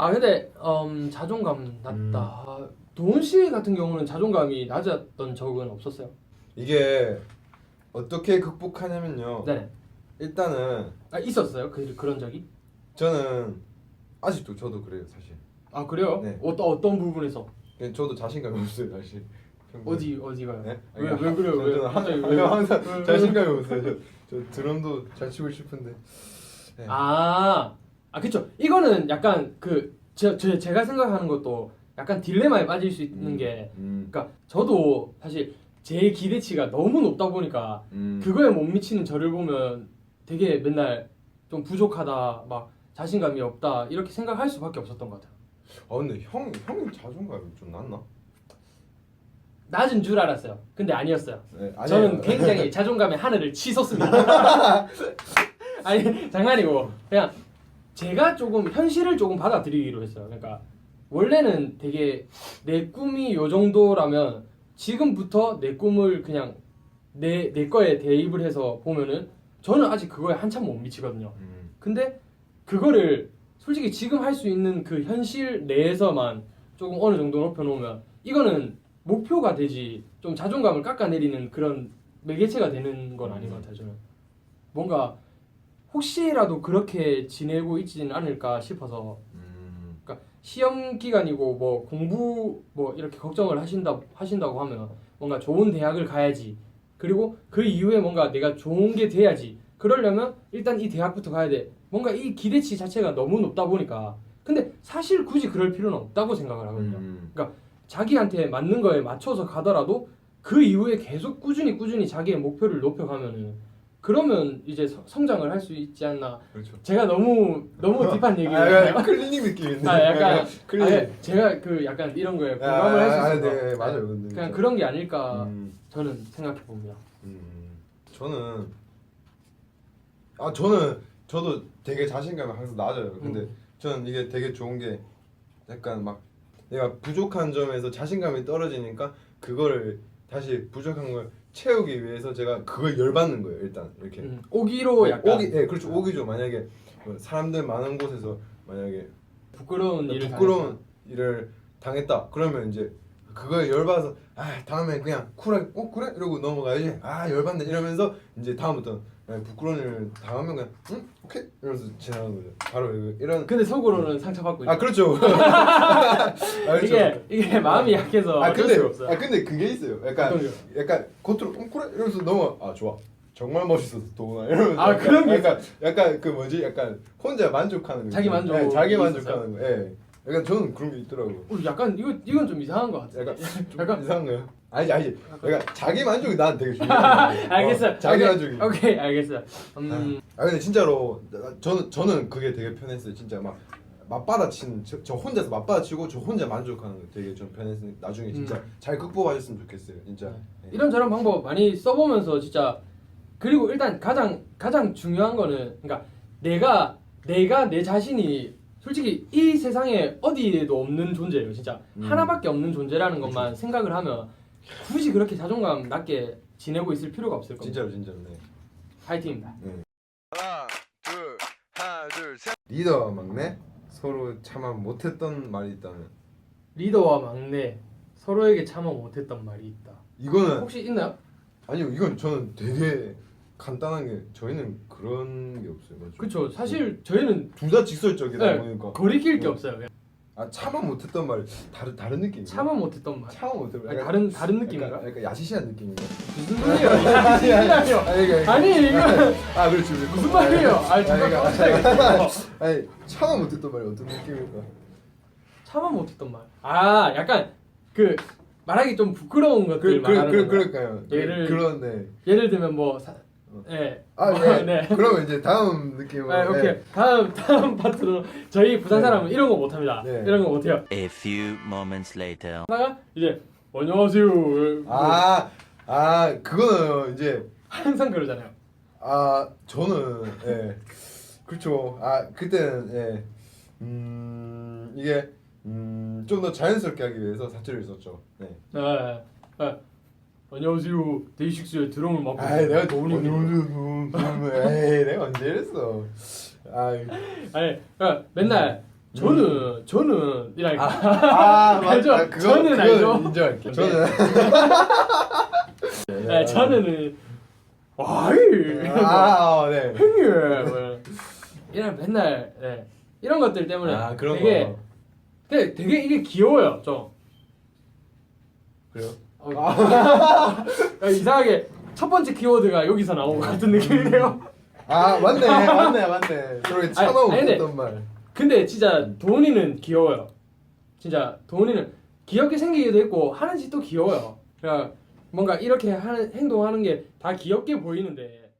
아 근데 자존감 낮다. 도훈 씨 같은 경우는 자존감이 낮았던 적은 없었어요? 이게 어떻게 극복하냐면요. 네. 일단은 아 있었어요? 그런 적이? 저는 아직도 저도 그래요 사실. 아 그래요? 네. 어떤 부분에서? 그냥 저도 자신감이 없어요 사실. 어디가요? 네? 왜 그래요? 왜 갑자기 왜? 항상 자신감이 없어요. 저 드럼도 잘 치고 싶은데. 네. 그쵸. 이거는 약간 제가 생각하는 것도 약간 딜레마에 빠질 수 있는 게, 그러니까 저도 사실 제 기대치가 너무 높다 보니까 그거에 못 미치는 저를 보면 되게 맨날 좀 부족하다, 막 자신감이 없다 이렇게 생각할 수밖에 없었던 것 같아요. 근데 형이 자존감이 좀 낮나? 낮은 줄 알았어요. 근데 아니었어요. 네, 아니에요. 저는 굉장히 자존감의 하늘을 치솟습니다. 아니 장난이고 그냥 제가 조금 현실을 조금 받아들이기로 했어요. 그러니까 원래는 되게 내 꿈이 요 정도라면 지금부터 내 꿈을 그냥 내 거에 대입을 해서 보면은 저는 아직 그거에 한참 못 미치거든요. 근데 그거를 솔직히 지금 할 수 있는 그 현실 내에서만 조금 어느 정도 높여놓으면 이거는 목표가 되지 좀 자존감을 깎아내리는 그런 매개체가 되는 건 아닌 것 같아요. 저는 뭔가 혹시라도 그렇게 지내고 있지는 않을까 싶어서. 그러니까 시험 기간이고 뭐 공부 뭐 이렇게 걱정을 하신다고 하면 뭔가 좋은 대학을 가야지, 그리고 그 이후에 뭔가 내가 좋은 게 돼야지, 그러려면 일단 이 대학부터 가야 돼. 뭔가 이 기대치 자체가 너무 높다 보니까. 근데 사실 굳이 그럴 필요는 없다고 생각을 하거든요. 그러니까 자기한테 맞는 거에 맞춰서 가더라도 그 이후에 계속 꾸준히 자기의 목표를 높여가면은 그러면 이제 성장을 할 수 있지 않나. 그렇죠. 제가 너무 딥한 얘기를 클리닉 느낌인데. 약간 클리닉. 제가 그 약간 이런 거에 공감을 할 수 있어서 네, 맞아요. 근데 그냥 그런 게 아닐까 저는 생각해 봅니다. 저도 되게 자신감이 항상 낮아요. 근데 저는 이게 되게 좋은 게 약간 막 내가 부족한 점에서 자신감이 떨어지니까 그거를 다시 부족한 걸 채우기 위해서 제가 그걸 열받는 거예요. 일단 이렇게 오기로 약간 그렇죠. 오기죠. 만약에 사람들 많은 곳에서 만약에 부끄러운 일을 당했다. 그러면 이제 그거에 열받아서 다음에 그냥 쿨하게 그래 이러고 넘어가야지. 열받네 이러면서 이제 다음부터 부끄러운 일을 당하면 그냥 오케이 이러면서 지나가는 거죠. 바로 이런. 근데 속으로는 상처받고 있죠. 그렇죠. 이게 마음이 약해서 어쩔 수가 없어요. 근데 그게 있어요. 약간 겉으로 그래 이러면서 넘어가. 좋아. 정말 멋있었어 도훈아 이러면서. 그런 게 약간 그 뭐지? 약간 혼자 만족하는 거. 자기 만족. 네, 자기 만족하는 거. 예. 약간 저는 그런 게 있더라고요. 약간 이건 좀 이상한 것 같아요. 약간 이상한 거요? 아니지. 그러니까 자기 만족이 난 되게 중요해요. 알겠어요. 자기 만족이. 오케이 알겠어요. 근데 진짜로 저는 그게 되게 편했어요. 진짜 막 맞받아치는 저 혼자서 맞받아치고 저 혼자 만족하는 거 되게 좀 편했어요. 나중에 진짜 잘 극복하셨으면 좋겠어요. 진짜. 네. 이런저런 방법 많이 써보면서 진짜. 그리고 일단 가장 중요한 거는 그러니까 내가 내 자신이 솔직히 이 세상에 어디에도 없는 존재예요. 진짜 하나밖에 없는 존재라는 것만 생각을 하면 굳이 그렇게 자존감 낮게 지내고 있을 필요가 없을 겁니다. 진짜로. 네. 파이팅입니다. 네. 하나 둘 셋. 리더와 막내 서로 참아 못했던 말이 있다면. 리더와 막내 서로에게 참아 못했던 말이 있다. 이거는 혹시 있나요? 아니요, 이건 저는 되게 간단한 게 저희는 그런 게 없어요. 맞죠? 그렇죠. 사실 저희는 둘 다 직설적이다 네, 보니까 거리낄 게 없어요. 그냥. 참아 못했던 말 다른 느낌. 참아 못했던 말. 참아 못했던 말. 다른 느낌인가? 약간 야시시한 느낌인가? 무슨 소리예요? 아니 이거 그렇지. 무슨 말이에요? 아니 참아 못했던 말이 어떤 느낌일까? 참아 못했던 말. 약간 그 말하기 좀 부끄러운 것들 말하는 거. 그럴까요? 예를 들면 뭐 네. 네. 그러면 이제 다음 느낌으로. 오케이. 다음 파트로 저희 부산 사람은 이런 거 못 합니다. 네. 이런 거 못 해요. A few moments later. 하나가 이제 안녕하세요. 그거는 이제 항상 그러잖아요. 저는 그렇죠. 그때는 이게 좀 더 자연스럽게 하기 위해서 사투리를 썼죠. 네. 안녕하세요. 데이식스의 드럼을 맡고 내가 도훈입니다. 내가 언제 이랬어. 맨날 저는 이랄까. 맞죠. 알죠? 저는 알죠? 인정할게. 저는 네, 저는 와이 네. 형님 뭐, 이런 맨날 네, 이런 것들 때문에 그런 되게 거. 되게 이게 귀여워요 좀. 그래요? 이상하게 첫 번째 키워드가 여기서 나온 것 같은 느낌이네요. 맞네. 저렇게 참아오고 아니, 근데- 있던 말. 근데 진짜 도훈이는 귀여워요. 진짜 도훈이는 귀엽게 생기기도 했고 하는 짓도 귀여워요. 그러니까 뭔가 이렇게 하는 행동하는 게 다 귀엽게 보이는데